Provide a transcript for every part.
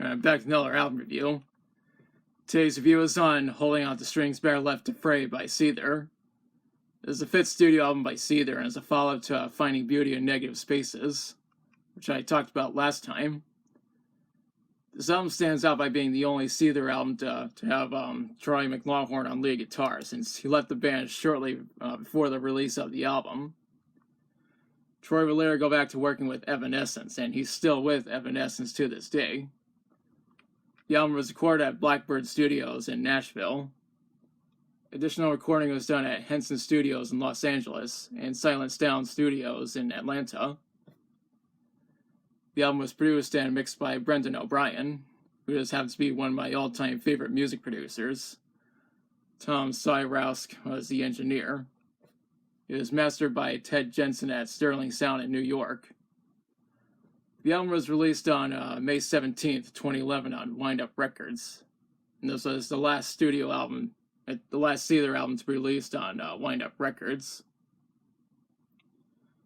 Back to another album review. Today's review is on Holding On to Strings Better Left to Fray by Seether. This is the fifth studio album by Seether and is a follow-up to Finding Beauty in Negative Spaces, which I talked about last time. This album stands out by being the only Seether album to have Troy McLaughlin on lead guitar, since he left the band shortly before the release of the album. Troy would later go back to working with Evanescence, and he's still with Evanescence to this day. The album was recorded at Blackbird Studios in Nashville. Additional recording was done at Henson Studios in Los Angeles and Silent Sound Studios in Atlanta. The album was produced and mixed by Brendan O'Brien, who just happens to be one of my all-time favorite music producers. Tom Cyrowsk was the engineer. It was mastered by Ted Jensen at Sterling Sound in New York. The album was released on May 17th, 2011 on Wind Up Records. And this was the last studio album, the last Seether album to be released on Wind Up Records.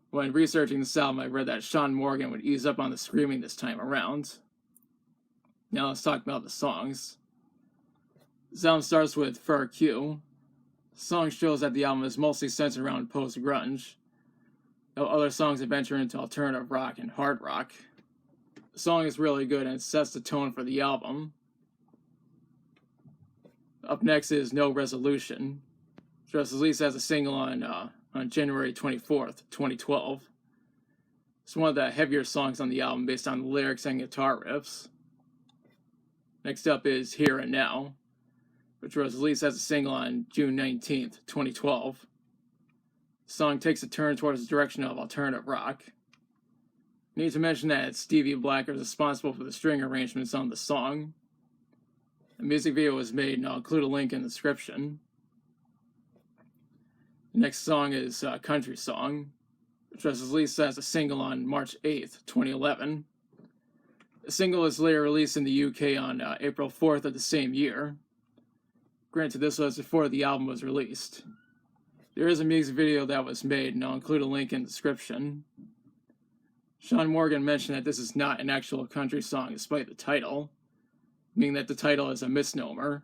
When researching this album, I read that Sean Morgan would ease up on the screaming this time around. Now let's talk about the songs. This album starts with Fur Q. The song shows that the album is mostly centered around post-grunge, though other songs have ventured into alternative rock and hard rock. The song is really good and sets the tone for the album. Up next is No Resolution, which was released as a single on January 24th, 2012. It's one of the heavier songs on the album based on the lyrics and guitar riffs. Next up is Here and Now, which was released as a single on June 19th, 2012. The song takes a turn towards the direction of alternative rock. I need to mention that Stevie Black is responsible for the string arrangements on the song. A music video was made, and I'll include a link in the description. The next song is Country Song, which was released as a single on March 8th, 2011. The single was later released in the UK on April 4th of the same year. Granted, this was before the album was released. There is a music video that was made, and I'll include a link in the description. Sean Morgan mentioned that this is not an actual country song despite the title, meaning that the title is a misnomer.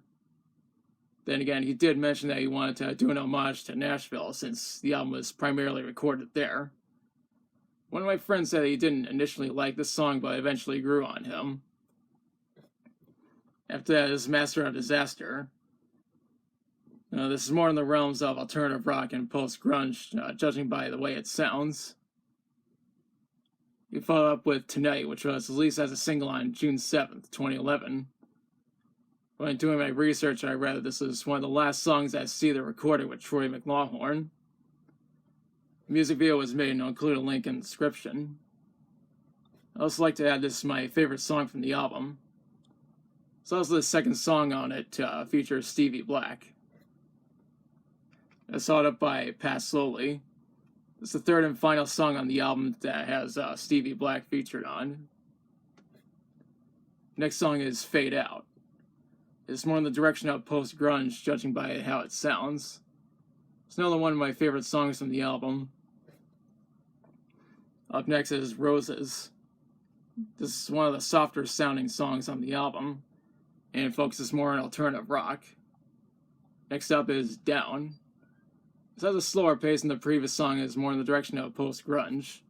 Then again, he did mention that he wanted to do an homage to Nashville since the album was primarily recorded there. One of my friends said he didn't initially like this song, but eventually grew on him. After that is Master of Disaster. This is more in the realms of alternative rock and post-grunge, judging by the way it sounds. We follow up with Tonight, which was released as a single on June 7th, 2011. When doing my research, I read that this is one of the last songs that Seether recorded with Troy McLaughlin. The music video was made, and I'll include a link in the description. I also like to add this is my favorite song from the album. It's also the second song on it to feature Stevie Black. It's followed up by Pass Slowly. It's the third and final song on the album that has Stevie Black featured on. Next song is Fade Out. It's more in the direction of post-grunge, judging by how it sounds. It's another one of my favorite songs from the album. Up next is Roses. This is one of the softer sounding songs on the album, and it focuses more on alternative rock. Next up is Down. This has a slower pace than the previous song and is more in the direction of post-grunge.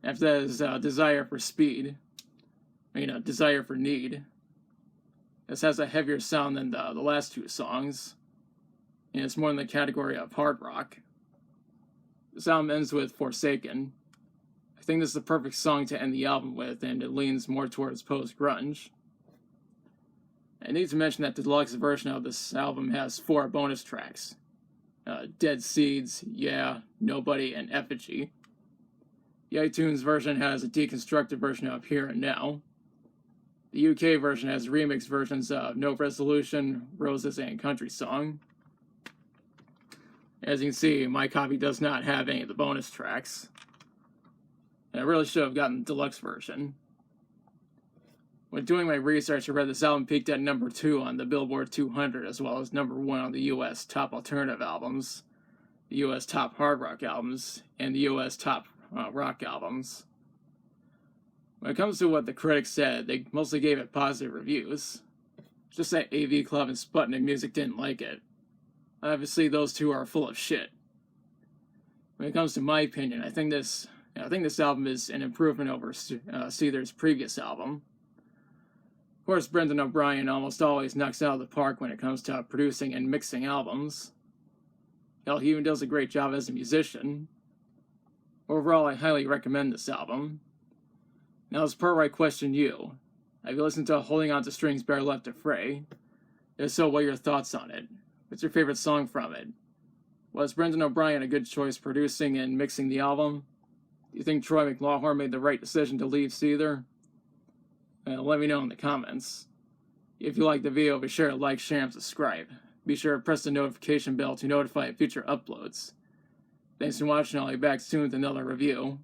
After that is Desire for Speed. Desire for Need. This has a heavier sound than the last two songs, and it's more in the category of hard rock. This album ends with Forsaken. I think this is the perfect song to end the album with, and it leans more towards post-grunge. I need to mention that the deluxe version of this album has 4 bonus tracks. Dead Seeds, Yeah, Nobody, and Effigy. The iTunes version has a deconstructed version of Here and Now. The UK version has remix versions of No Resolution, Roses, and Country Song. As you can see, my copy does not have any of the bonus tracks. And I really should have gotten the deluxe version. When doing my research, I read this album peaked at number 2 on the Billboard 200, as well as number 1 on the US Top Alternative Albums, the US Top Hard Rock Albums, and the US Top Rock Albums. When it comes to what the critics said, they mostly gave it positive reviews. Just that AV Club and Sputnik Music didn't like it. Obviously, those two are full of shit. When it comes to my opinion, I think this album is an improvement over Seether's previous album. Of course, Brendan O'Brien almost always knocks out of the park when it comes to producing and mixing albums. Hell, he even does a great job as a musician. Overall, I highly recommend this album. Now, as part where I question you, have you listened to Holding On to Strings Better Left to Fray? If so, what are your thoughts on it? What's your favorite song from it? Was Brendan O'Brien a good choice producing and mixing the album? Do you think Troy McLaughlin made the right decision to leave Seether? Let me know in the comments. If you like the video, be sure to like, share, and subscribe. Be sure to press the notification bell to notify future uploads. Thanks for watching, I'll be back soon with another review.